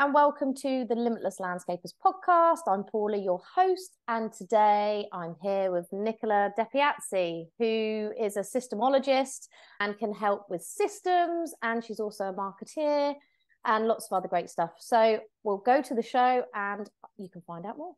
and welcome to the Limitless Landscapers podcast. I'm Paula, your host, and today I'm here with Nicola Depiazzi, who is a systemologist and can help with systems, and she's also a marketeer and lots of other great stuff. So we'll go to the show and you can find out more.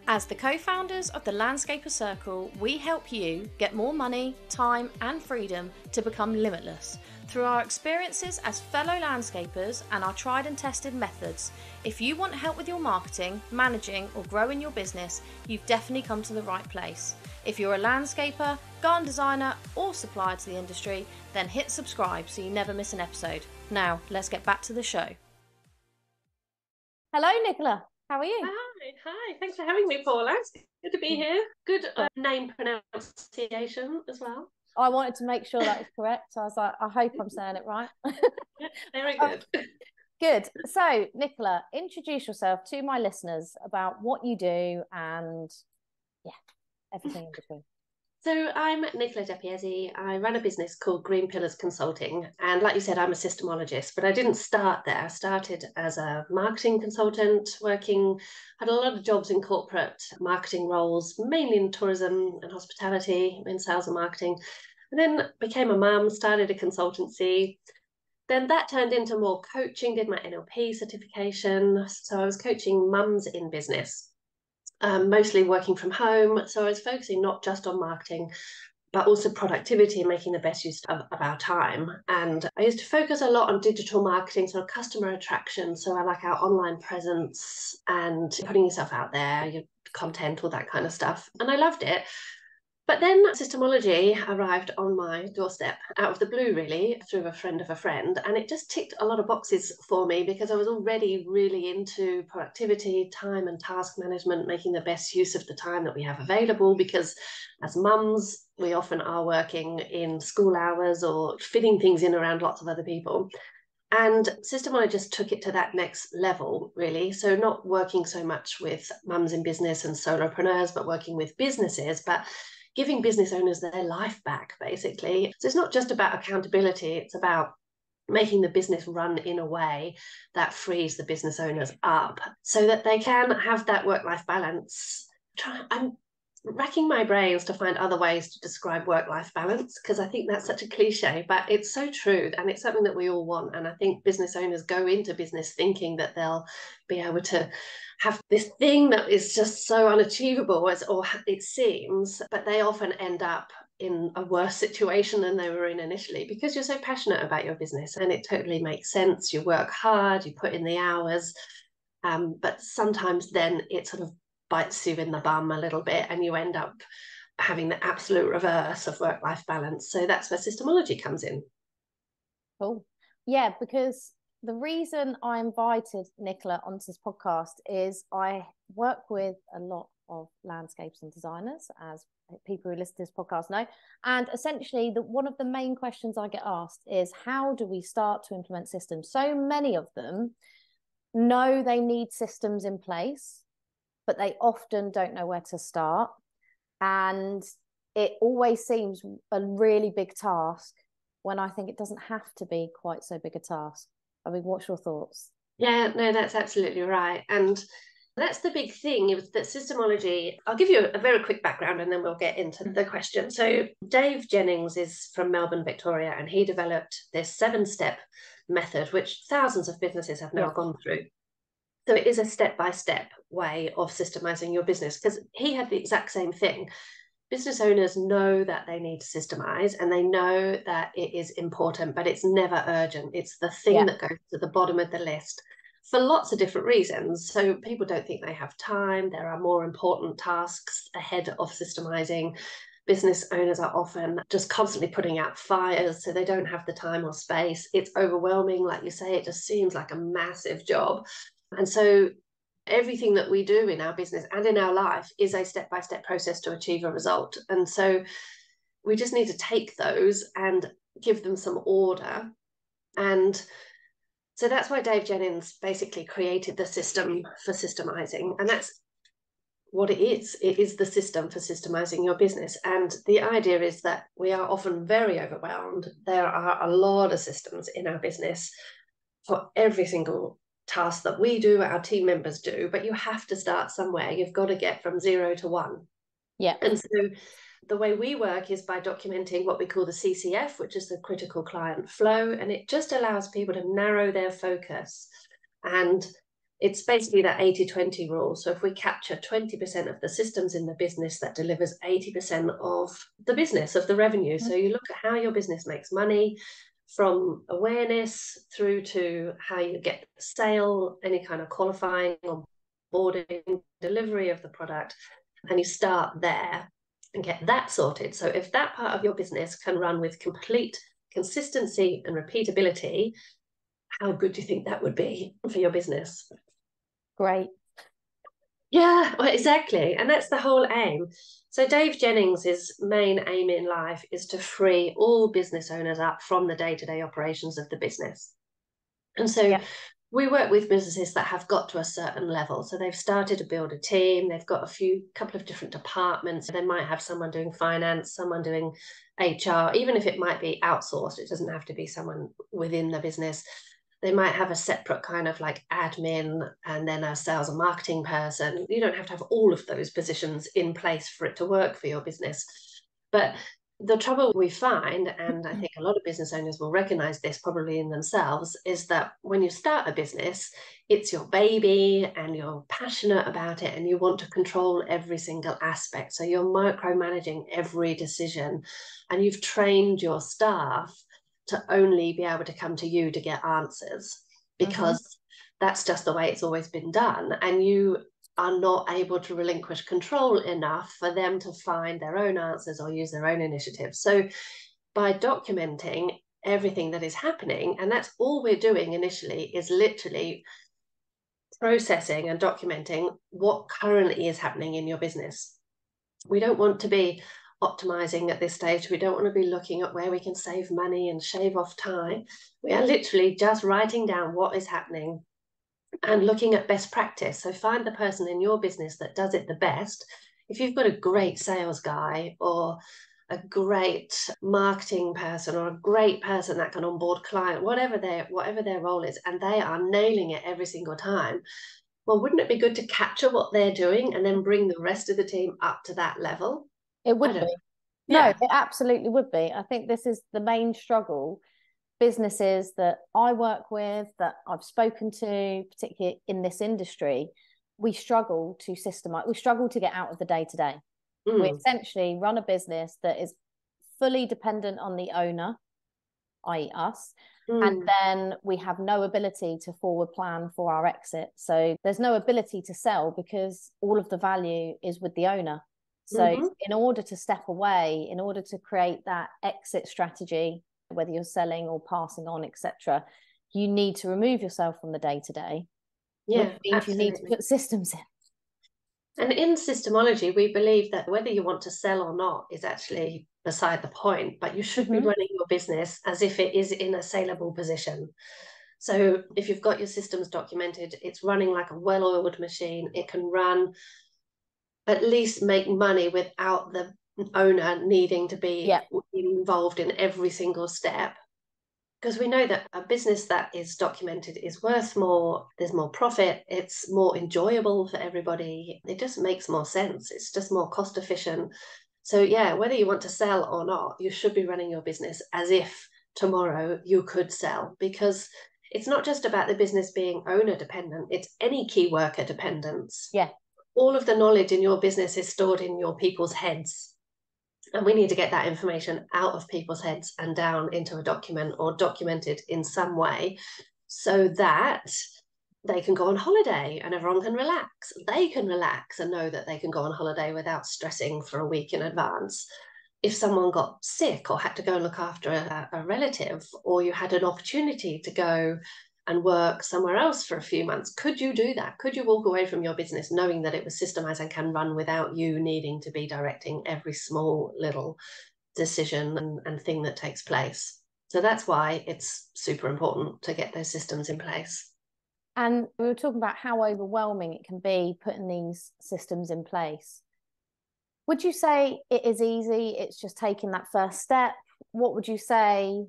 As the co-founders of the Landscaper Circle, we help you get more money, time and freedom to become limitless. Through our experiences as fellow landscapers and our tried and tested methods, if you want help with your marketing, managing or growing your business, you've definitely come to the right place. If you're a landscaper, garden designer or supplier to the industry, then hit subscribe so you never miss an episode. Now, let's get back to the show. Hello, Nicola. How are you? Hi. Thanks for having me, Paula. It's good to be here. Good name pronunciation as well. I wanted to make sure that was correct. So I was like, I hope I'm saying it right. Yeah, very good. Good. So, Nicola, introduce yourself to my listeners about what you do and, everything in between. So I'm Nicola Depiazzi. I run a business called Green Pillars Consulting. And like you said, I'm a systemologist, but I didn't start there. I started as a marketing consultant, had a lot of jobs in corporate marketing roles, mainly in tourism and hospitality, in sales and marketing. And then became a mum, started a consultancy. Then that turned into more coaching, did my NLP certification. So I was coaching mums in business. Mostly working from home. So I was focusing not just on marketing, but also productivity and making the best use of our time. And I used to focus a lot on digital marketing, so customer attraction. So I like our online presence and putting yourself out there, your content, all that kind of stuff. And I loved it. But then Systemology arrived on my doorstep out of the blue, really, through a friend of a friend. And it just ticked a lot of boxes for me because I was already really into productivity, time and task management, making the best use of the time that we have available. Because as mums, we often are working in school hours or fitting things in around lots of other people. And Systemology just took it to that next level, really. So not working so much with mums in business and solopreneurs, but working with businesses, but giving business owners their life back, basically. So it's not just about accountability, it's about making the business run in a way that frees the business owners up so that they can have that work-life balance. I'm racking my brains to find other ways to describe work-life balance because I think that's such a cliche, but it's so true and it's something that we all want. And I think business owners go into business thinking that they'll be able to have this thing that is just so unachievable or it seems, but they often end up in a worse situation than they were in initially because you're so passionate about your business and it totally makes sense. You work hard, you put in the hours, but sometimes then it sort of bites you in the bum a little bit and you end up having the absolute reverse of work-life balance. So that's where Systemology comes in. Cool. Yeah, because the reason I invited Nicola onto this podcast is I work with a lot of landscapes and designers, as people who listen to this podcast know. And essentially, one of the main questions I get asked is, how do we start to implement systems? So many of them know they need systems in place, but they often don't know where to start. And it always seems a really big task when I think it doesn't have to be quite so big a task. I mean, what's your thoughts? Yeah, no, that's absolutely right. And that's the big thing is that Systemology, I'll give you a very quick background and then we'll get into the question. So Dave Jennings is from Melbourne, Victoria, and he developed this 7-step method, which thousands of businesses have now gone through. So it is a step-by-step way of systemizing your business because he had the exact same thing. Business owners know that they need to systemize and they know that it is important, but it's never urgent. It's the thing that goes to the bottom of the list for lots of different reasons. So people don't think they have time. There are more important tasks ahead of systemizing. Business owners are often just constantly putting out fires, so they don't have the time or space. It's overwhelming. Like you say, it just seems like a massive job. And so everything that we do in our business and in our life is a step-by-step process to achieve a result. And so we just need to take those and give them some order. And so that's why Dave Jennings basically created the system for systemizing. And that's what it is. It is the system for systemizing your business. And the idea is that we are often very overwhelmed. There are a lot of systems in our business. for every single task that we do, our team members do, but you have to start somewhere. You've got to get from 0 to 1. Yeah. And so the way we work is by documenting what we call the CCF, which is the critical client flow. And it just allows people to narrow their focus. And it's basically that 80-20 rule. So if we capture 20% of the systems in the business, that delivers 80% of the business, of the revenue. So you look at how your business makes money, from awareness through to how you get the sale, any kind of qualifying, onboarding, delivery of the product, and you start there and get that sorted. So if that part of your business can run with complete consistency and repeatability, how good do you think that would be for your business? Great. Yeah, well, exactly. And that's the whole aim. So Dave Jennings' main aim in life is to free all business owners up from the day-to-day operations of the business. And so we work with businesses that have got to a certain level. So they've started to build a team. They've got couple of different departments. They might have someone doing finance, someone doing HR, even if it might be outsourced. It doesn't have to be someone within the business. They might have a separate kind of like admin and then a sales and marketing person. You don't have to have all of those positions in place for it to work for your business. But the trouble we find, and I think a lot of business owners will recognize this probably in themselves, is that when you start a business, it's your baby and you're passionate about it and you want to control every single aspect. So you're micromanaging every decision and you've trained your staff to only be able to come to you to get answers because that's just the way it's always been done. And you are not able to relinquish control enough for them to find their own answers or use their own initiative. So by documenting everything that is happening, and that's all we're doing initially, is literally processing and documenting what currently is happening in your business. We don't want to be optimizing at this stage. We don't want to be looking at where we can save money and shave off time. We are literally just writing down what is happening and looking at best practice. So find the person in your business that does it the best. If you've got a great sales guy or a great marketing person or a great person that can onboard client, whatever their role is, and they are nailing it every single time, well, wouldn't it be good to capture what they're doing and then bring the rest of the team up to that level? It would be. No, it absolutely would be. I think this is the main struggle. Businesses that I work with, that I've spoken to, particularly in this industry, we struggle to systemize. We struggle to get out of the day-to-day. We essentially run a business that is fully dependent on the owner, i.e. us, and then we have no ability to forward plan for our exit. So there's no ability to sell because all of the value is with the owner. So in order to step away, in order to create that exit strategy, whether you're selling or passing on, etc., you need to remove yourself from the day-to-day. Yeah, which means absolutely. You need to put systems in. And in Systemology, we believe that whether you want to sell or not is actually beside the point, but you should be running your business as if it is in a saleable position. So if you've got your systems documented, it's running like a well-oiled machine. It can run, at least make money without the owner needing to be involved in every single step. Because we know that a business that is documented is worth more, there's more profit, it's more enjoyable for everybody. It just makes more sense. It's just more cost efficient. So yeah, whether you want to sell or not, you should be running your business as if tomorrow you could sell, because it's not just about the business being owner dependent, it's any key worker dependence. Yeah. All of the knowledge in your business is stored in your people's heads. And we need to get that information out of people's heads and down into a document or documented in some way so that they can go on holiday and everyone can relax. They can relax and know that they can go on holiday without stressing for a week in advance. If someone got sick or had to go and look after a relative, or you had an opportunity to go and work somewhere else for a few months, could you do that? Could you walk away from your business knowing that it was systemized and can run without you needing to be directing every small little decision and thing that takes place? So that's why it's super important to get those systems in place. And we were talking about how overwhelming it can be putting these systems in place. Would you say it is easy? It's just taking that first step? What would you say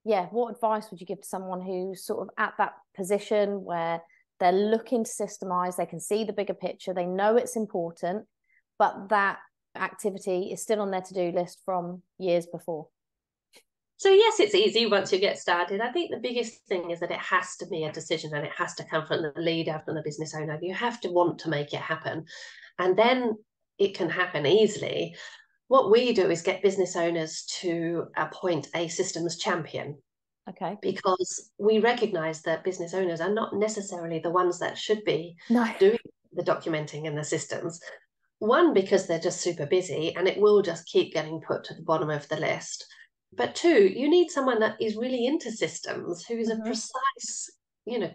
Yeah, what advice would you give to someone who's sort of at that position where they're looking to systemize, they can see the bigger picture, they know it's important, but that activity is still on their to-do list from years before? So yes, it's easy once you get started. I think the biggest thing is that it has to be a decision, and it has to come from the leader, from the business owner. You have to want to make it happen. And then it can happen easily. What we do is get business owners to appoint a systems champion. Okay. Because we recognize that business owners are not necessarily the ones that should be No. doing the documenting and the systems. One, because they're just super busy and it will just keep getting put to the bottom of the list. But two, you need someone that is really into systems, who is a precise,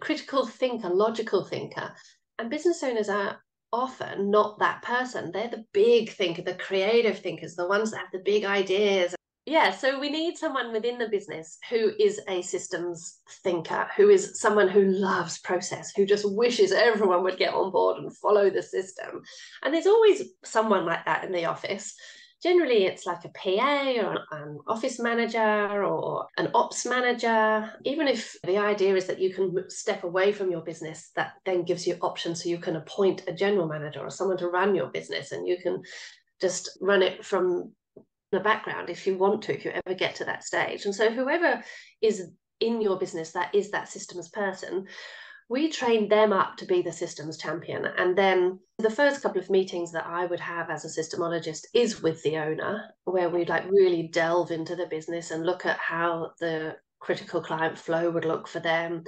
critical thinker, logical thinker. And business owners are often not that person. They're the big thinker, the creative thinkers, the ones that have the big ideas. Yeah, so we need someone within the business who is a systems thinker, who is someone who loves process, who just wishes everyone would get on board and follow the system. And there's always someone like that in the office. Generally, it's like a PA or an office manager or an ops manager. Even if the idea is that you can step away from your business, that then gives you options, so you can appoint a general manager or someone to run your business, and you can just run it from the background if you want to, if you ever get to that stage. And so whoever is in your business that is that systems person, we train them up to be the systems champion. And then the first couple of meetings that I would have as a systemologist is with the owner, where we like really delve into the business and look at how the critical client flow would look for them.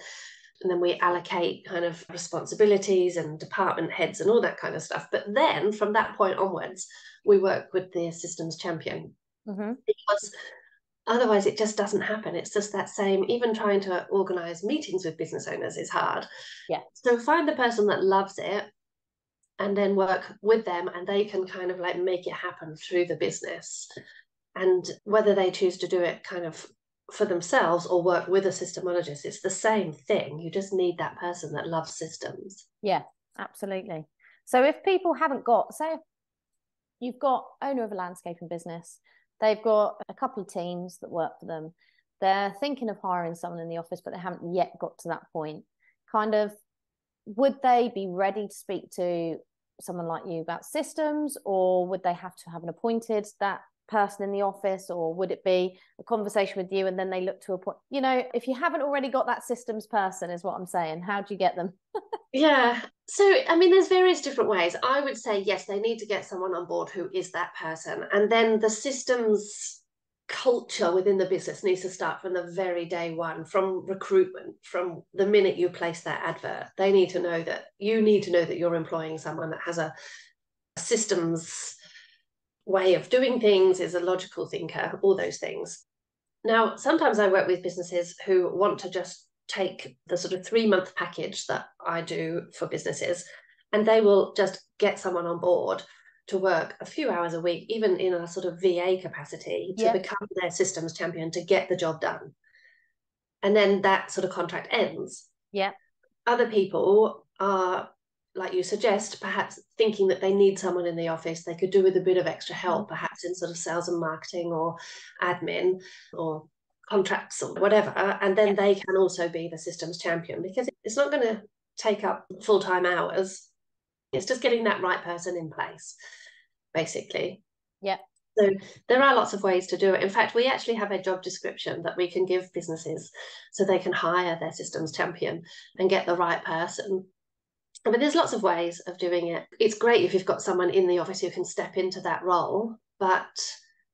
And then we allocate kind of responsibilities and department heads and all that kind of stuff. But then from that point onwards, we work with the systems champion, because otherwise it just doesn't happen. It's just that same, even trying to organize meetings with business owners is hard. Yeah. So find the person that loves it and then work with them, and they can kind of like make it happen through the business. And whether they choose to do it kind of for themselves or work with a systemologist, it's the same thing. You just need that person that loves systems. Yeah, absolutely. So if people haven't got, say, you've got owner of a landscaping business, they've got a couple of teams that work for them, they're thinking of hiring someone in the office, but they haven't yet got to that point. Kind of, would they be ready to speak to someone like you about systems, or would they have to have an appointed that person in the office, or would it be a conversation with you and then they look to a point, if you haven't already got that systems person, is what I'm saying, how do you get them? Yeah. So, I mean, there's various different ways. I would say, yes, they need to get someone on board who is that person. And then the systems culture within the business needs to start from the very day one, from recruitment, from the minute you place that advert. They need to know that you need to know that you're employing someone that has a systems way of doing things, is a logical thinker, all those things. Now, sometimes I work with businesses who want to just take the sort of 3-month package that I do for businesses, and they will just get someone on board to work a few hours a week, even in a sort of VA capacity, to become their systems champion, to get the job done. And then that sort of contract ends. Yeah. Other people are, like you suggest, perhaps thinking that they need someone in the office. They could do with a bit of extra help, perhaps in sort of sales and marketing or admin or contracts or whatever. And then they can also be the systems champion, because it's not going to take up full-time hours. It's just getting that right person in place, basically. Yeah. So there are lots of ways to do it. In fact, we actually have a job description that we can give businesses so they can hire their systems champion and get the right person. I mean, there's lots of ways of doing it. It's great if you've got someone in the office who can step into that role, but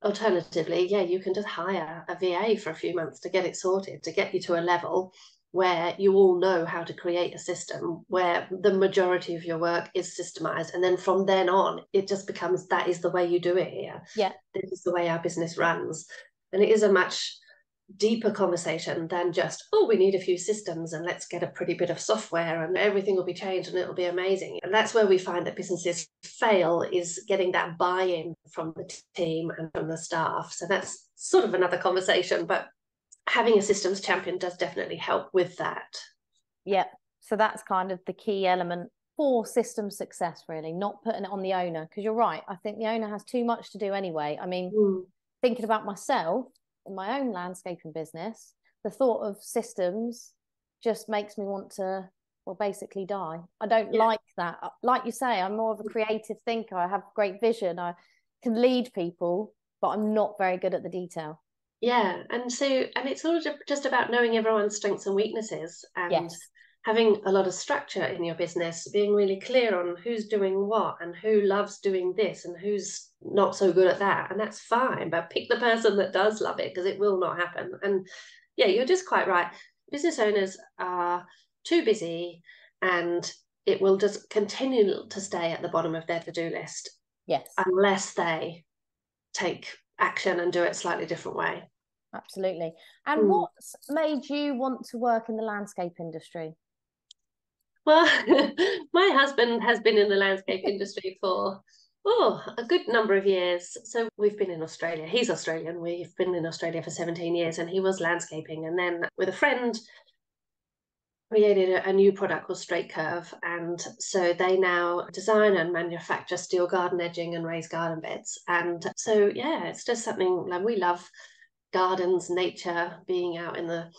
alternatively, yeah, you can just hire a VA for a few months to get it sorted, to get you to a level where you all know how to create a system where the majority of your work is systemized. And then from then on, it just becomes, that is the way you do it here. Yeah. This is the way our business runs. And it is a much deeper conversation than just, oh, we need a few systems and let's get a pretty bit of software and everything will be changed and it'll be amazing. And that's where we find that businesses fail, is getting that buy-in from the team and from the staff. So that's sort of another conversation, but having a systems champion does definitely help with that. Yeah. So that's kind of the key element for system success, really, not putting it on the owner, because you're right. I think the owner has too much to do anyway. I mean, thinking about myself in my own landscaping business, the thought of systems just makes me want to, well, basically die. I don't like that. Like you say, I'm more of a creative thinker. I have great vision. I can lead people, but I'm not very good at the detail. Yeah, and it's all just about knowing everyone's strengths and weaknesses, and Yes. having a lot of structure in your business, being really clear on who's doing what and who loves doing this and who's not so good at that. And that's fine, but pick the person that does love it, because it will not happen. And yeah, you're just quite right. Business owners are too busy, and it will just continue to stay at the bottom of their to-do list Yes. unless they take action and do it a slightly different way. Absolutely. And what's made you want to work in the landscape industry? Well, my husband has been in the landscape industry for a good number of years. So we've been in Australia. He's Australian. We've been in Australia for 17 years, and he was landscaping. And then with a friend, created a new product called Straight Curve. And so they now design and manufacture steel garden edging and raised garden beds. And so, yeah, it's just something like we love gardens, nature, being out in the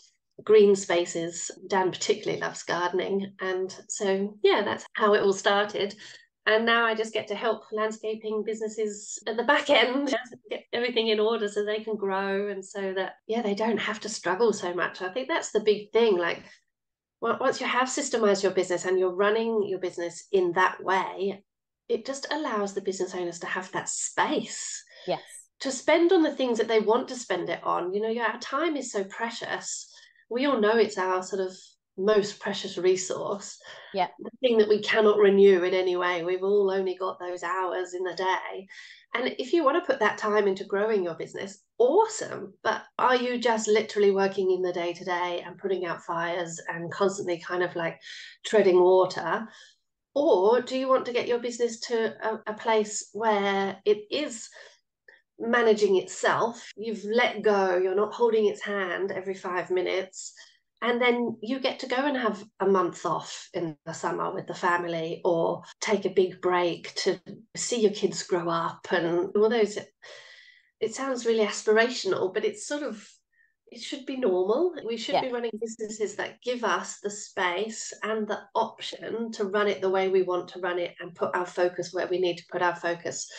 green spaces. Dan particularly loves gardening. And so, yeah, that's how it all started. And now I just get to help landscaping businesses at the back end get everything in order so they can grow, and so that, yeah, they don't have to struggle so much. I think that's the big thing. Like, once you have systemized your business and you're running your business in that way, it just allows the business owners to have that space. Yes. To spend on the things that they want to spend it on. You know, our time is so precious. We all know it's our sort of most precious resource. Yeah. The thing that we cannot renew in any way. We've all only got those hours in the day. And if you want to put that time into growing your business, awesome. But are you just literally working in the day to day and putting out fires and constantly kind of like treading water? Or do you want to get your business to a place where it is managing itself? You've let go, you're not holding its hand every 5 minutes, and then you get to go and have a month off in the summer with the family, or take a big break to see your kids grow up. And all those, it sounds really aspirational, but it's sort of, it should be normal. We should be running businesses that give us the space and the option to run it the way we want to run it, and put our focus where we need to put our focus,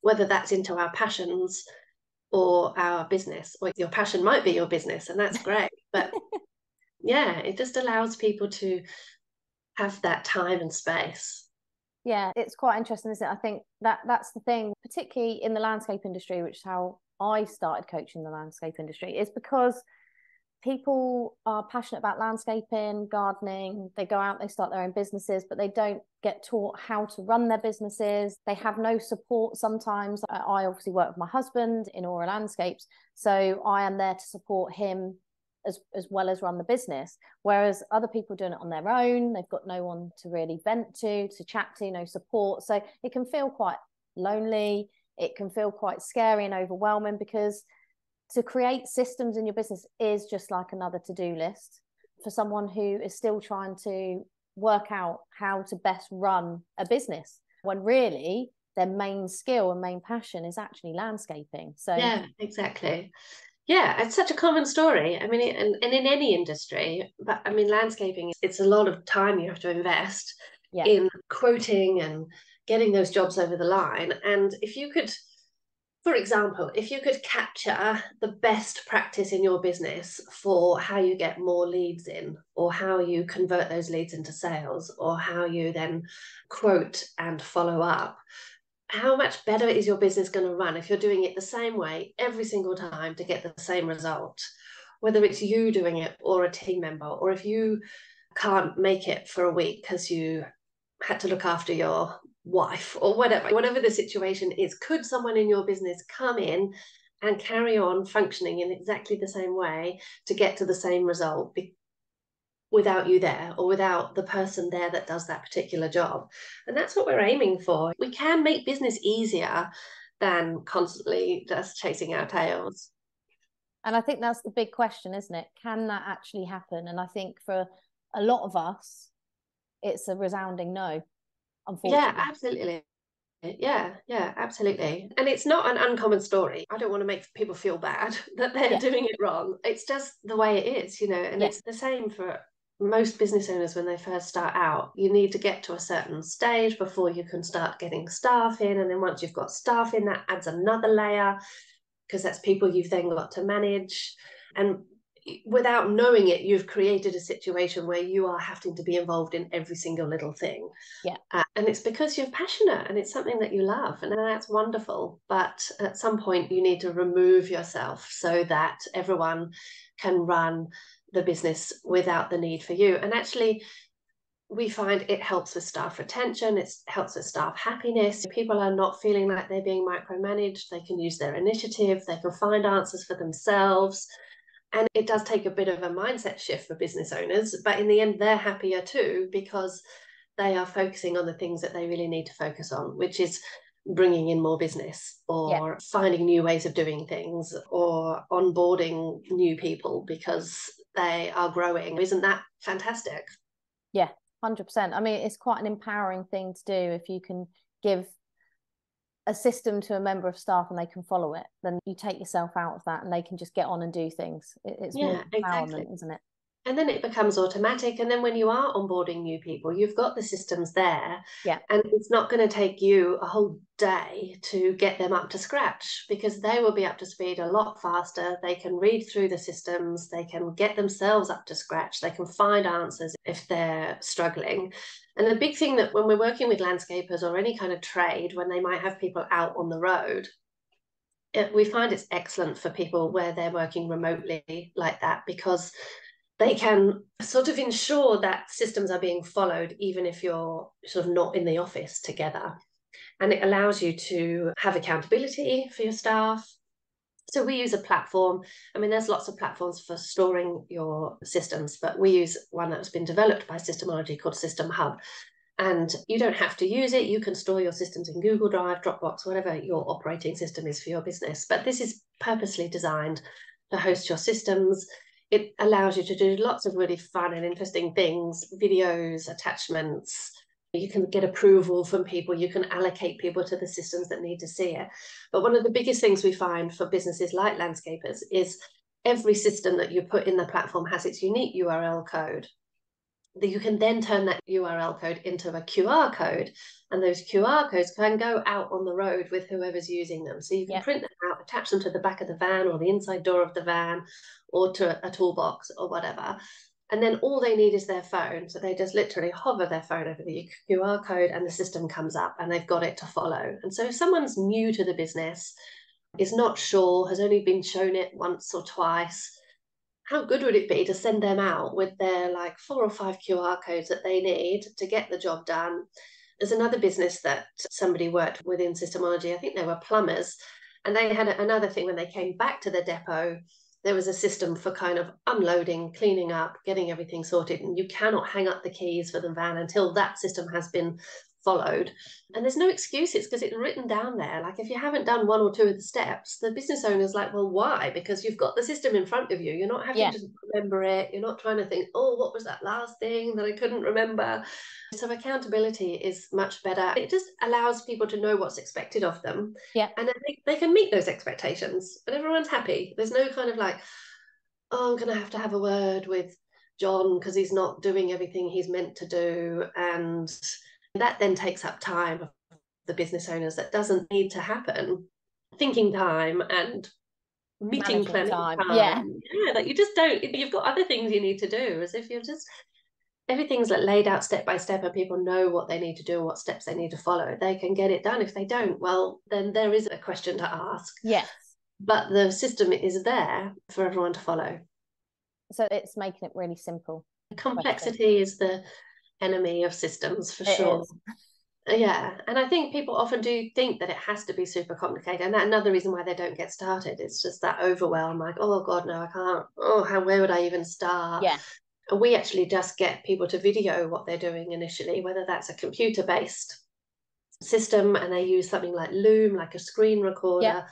whether that's into our passions or our business. Or your passion might be your business, and that's great. But yeah, it just allows people to have that time and space. Yeah, it's quite interesting, isn't it? I think that's the thing, particularly in the landscape industry, which is how I started coaching the landscape industry, is because people are passionate about landscaping, gardening. They go out, they start their own businesses, but they don't get taught how to run their businesses. They have no support sometimes. I obviously work with my husband in Aura Landscapes, so I am there to support him as well as run the business. Whereas other people doing it on their own, they've got no one to really vent to chat to, no support. So it can feel quite lonely. It can feel quite scary and overwhelming, because to create systems in your business is just like another to-do list for someone who is still trying to work out how to best run a business, when really their main skill and main passion is actually landscaping. So yeah, exactly. Yeah, it's such a common story. I mean, and in any industry, but I mean, landscaping, it's a lot of time you have to invest in quoting and getting those jobs over the line. And if you could, for example, if you could capture the best practice in your business for how you get more leads in, or how you convert those leads into sales, or how you then quote and follow up, how much better is your business going to run if you're doing it the same way every single time to get the same result? Whether it's you doing it or a team member, or if you can't make it for a week because you had to look after your wife, or whatever the situation is, could someone in your business come in and carry on functioning in exactly the same way to get to the same result without you there, or without the person there that does that particular job? And that's what we're aiming for. We can make business easier than constantly just chasing our tails. And I think that's the big question, isn't it? Can that actually happen? And I think for a lot of us, it's a resounding no, unfortunately. Yeah, absolutely. Yeah, yeah, absolutely. And it's not an uncommon story. I don't want to make people feel bad that they're Yeah, doing it wrong. It's just the way it is, and yeah, it's the same for most business owners when they first start out. You need to get to a certain stage before you can start getting staff in. And then once you've got staff in, that adds another layer because that's people you've then got to manage. And without knowing it, you've created a situation where you are having to be involved in every single little thing. yeah. And it's because you're passionate and it's something that you love, and that's wonderful. But at some point, you need to remove yourself so that everyone can run the business without the need for you. And actually, we find it helps with staff retention, it helps with staff happiness. People are not feeling like they're being micromanaged. They can use their initiative, they can find answers for themselves. And it does take a bit of a mindset shift for business owners, but in the end, they're happier too because they are focusing on the things that they really need to focus on, which is bringing in more business or finding new ways of doing things or onboarding new people because they are growing. Isn't that fantastic? Yeah, 100%. I mean, it's quite an empowering thing to do if you can give a system to a member of staff and they can follow it, then you take yourself out of that and they can just get on and do things. It's more empowerment, exactly. isn't it? And then it becomes automatic. And then when you are onboarding new people, you've got the systems there. Yeah. And it's not going to take you a whole day to get them up to scratch because they will be up to speed a lot faster. They can read through the systems, they can get themselves up to scratch, they can find answers if they're struggling. And the big thing that when we're working with landscapers or any kind of trade, when they might have people out on the road, we find it's excellent for people where they're working remotely like that because they can sort of ensure that systems are being followed even if you're sort of not in the office together. And it allows you to have accountability for your staff. So we use a platform. I mean, there's lots of platforms for storing your systems, but we use one that's been developed by Systemology called System Hub. And you don't have to use it. You can store your systems in Google Drive, Dropbox, whatever your operating system is for your business. But this is purposely designed to host your systems. It allows you to do lots of really fun and interesting things, videos, attachments. You can get approval from people. You can allocate people to the systems that need to see it. But one of the biggest things we find for businesses like landscapers is every system that you put in the platform has its unique URL code. You can then turn that URL code into a QR code, and those QR codes can go out on the road with whoever's using them. So you can print them out, attach them to the back of the van or the inside door of the van or to a toolbox or whatever. And then all they need is their phone. So they just literally hover their phone over the QR code and the system comes up and they've got it to follow. And so if someone's new to the business, is not sure, has only been shown it once or twice, how good would it be to send them out with their like 4 or 5 QR codes that they need to get the job done? There's another business that somebody worked within Systemology. I think they were plumbers. And they had another thing when they came back to the depot, there was a system for kind of unloading, cleaning up, getting everything sorted. And you cannot hang up the keys for the van until that system has been followed. And there's no excuses because it's written down there. Like if you haven't done 1 or 2 of the steps, the business owner's like, well, why? Because you've got the system in front of you. You're not having to remember it. You're not trying to think, oh, what was that last thing that I couldn't remember? So accountability is much better. It just allows people to know what's expected of them. Yeah. And then they can meet those expectations and everyone's happy. There's no kind of like, oh, I'm going to have a word with John because he's not doing everything he's meant to do. And that then takes up time of the business owners that doesn't need to happen. Thinking time and meeting planning time. Yeah, that you just don't, you've got other things you need to do, as if you're just, everything's like laid out step by step and people know what they need to do, what steps they need to follow. They can get it done. If they don't, well, then there is a question to ask. Yes. But the system is there for everyone to follow. So it's making it really simple. Complexity is the enemy of systems for sure. Yeah, and I think people often do think that it has to be super complicated, and that's another reason why they don't get started. It's just that overwhelm, like, oh God, no, I can't. Oh, where would I even start? Yeah. And we actually just get people to video what they're doing initially, whether that's a computer-based system and they use something like Loom, like a screen recorder,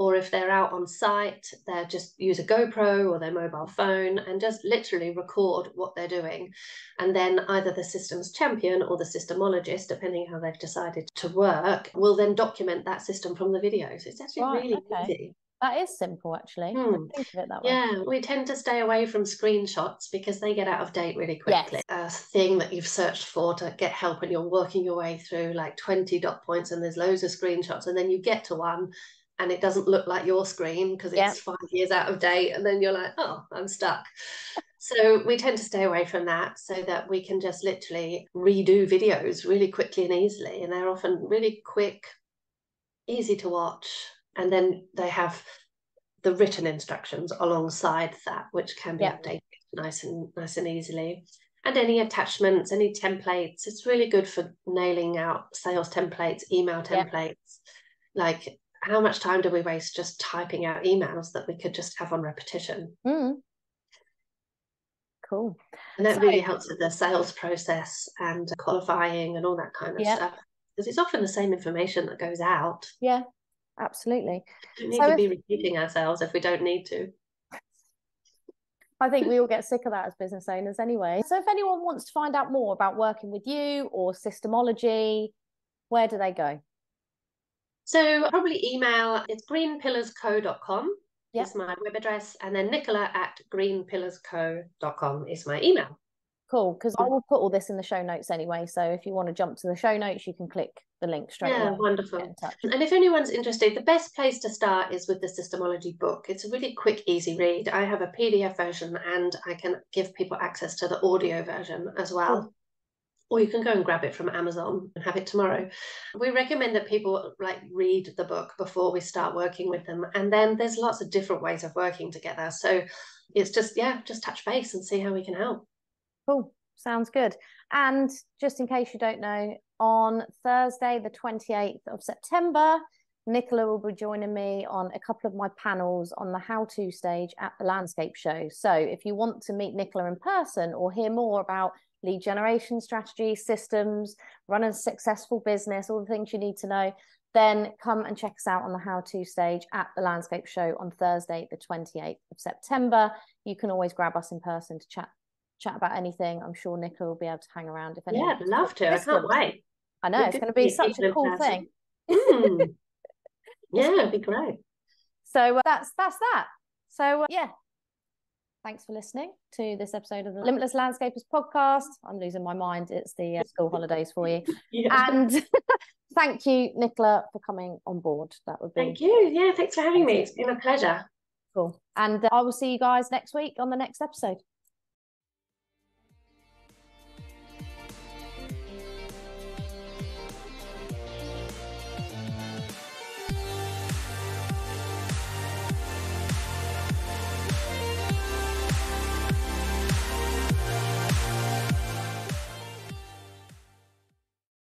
or if they're out on site, they'll just use a GoPro or their mobile phone and just literally record what they're doing. And then either the systems champion or the systemologist, depending how they've decided to work, will then document that system from the video. So it's actually really easy. That is simple, actually. I didn't think of it that way. Yeah, we tend to stay away from screenshots because they get out of date really quickly. Yes. A thing that you've searched for to get help when you're working your way through like 20 dot points and there's loads of screenshots, and then you get to one and it doesn't look like your screen because it's 5 years out of date, and then you're like, oh, I'm stuck. So we tend to stay away from that so that we can just literally redo videos really quickly and easily, and they're often really quick, easy to watch, and then they have the written instructions alongside that, which can be updated nice and easily. And any attachments, any templates, it's really good for nailing out sales templates, email templates. Like, how much time do we waste just typing out emails that we could just have on repetition? Cool. And that really helps with the sales process and qualifying and all that kind of stuff, because it's often the same information that goes out. Yeah, absolutely. We don't need to be repeating ourselves if we don't need to. I think we all get sick of that as business owners anyway. So if anyone wants to find out more about working with you or Systemology, where do they go? So probably email, it's greenpillarsco.com is my web address, and then nicola@greenpillarsco.com is my email. Cool, because I will put all this in the show notes anyway, so if you want to jump to the show notes, you can click the link straight away. Yeah, wonderful. And if anyone's interested, the best place to start is with the Systemology book. It's a really quick, easy read. I have a PDF version and I can give people access to the audio version as well. Cool. Or you can go and grab it from Amazon and have it tomorrow. We recommend that people read the book before we start working with them. And then there's lots of different ways of working together. So it's just touch base and see how we can help. Cool. Sounds good. And just in case you don't know, on Thursday, the 28th of September, Nicola will be joining me on a couple of my panels on the how-to stage at the Landscape Show. So if you want to meet Nicola in person or hear more about lead generation strategy, systems, run a successful business, all the things you need to know, then come and check us out on the how-to stage at the Landscape Show on Thursday, the 28th of September. You can always grab us in person to chat about anything. I'm sure Nicola will be able to hang around if anyone. Yeah, I'd love to. I can't wait. I know, it's going to be such a cool thing. Yeah, it'd be great. So that's that. So thanks for listening to this episode of the Limitless Landscapers podcast. I'm losing my mind. It's the school holidays for you. And thank you, Nicola, for coming on board. That would be. Thank you. Yeah, thanks for having me. It's been a pleasure. Cool. And I will see you guys next week on the next episode.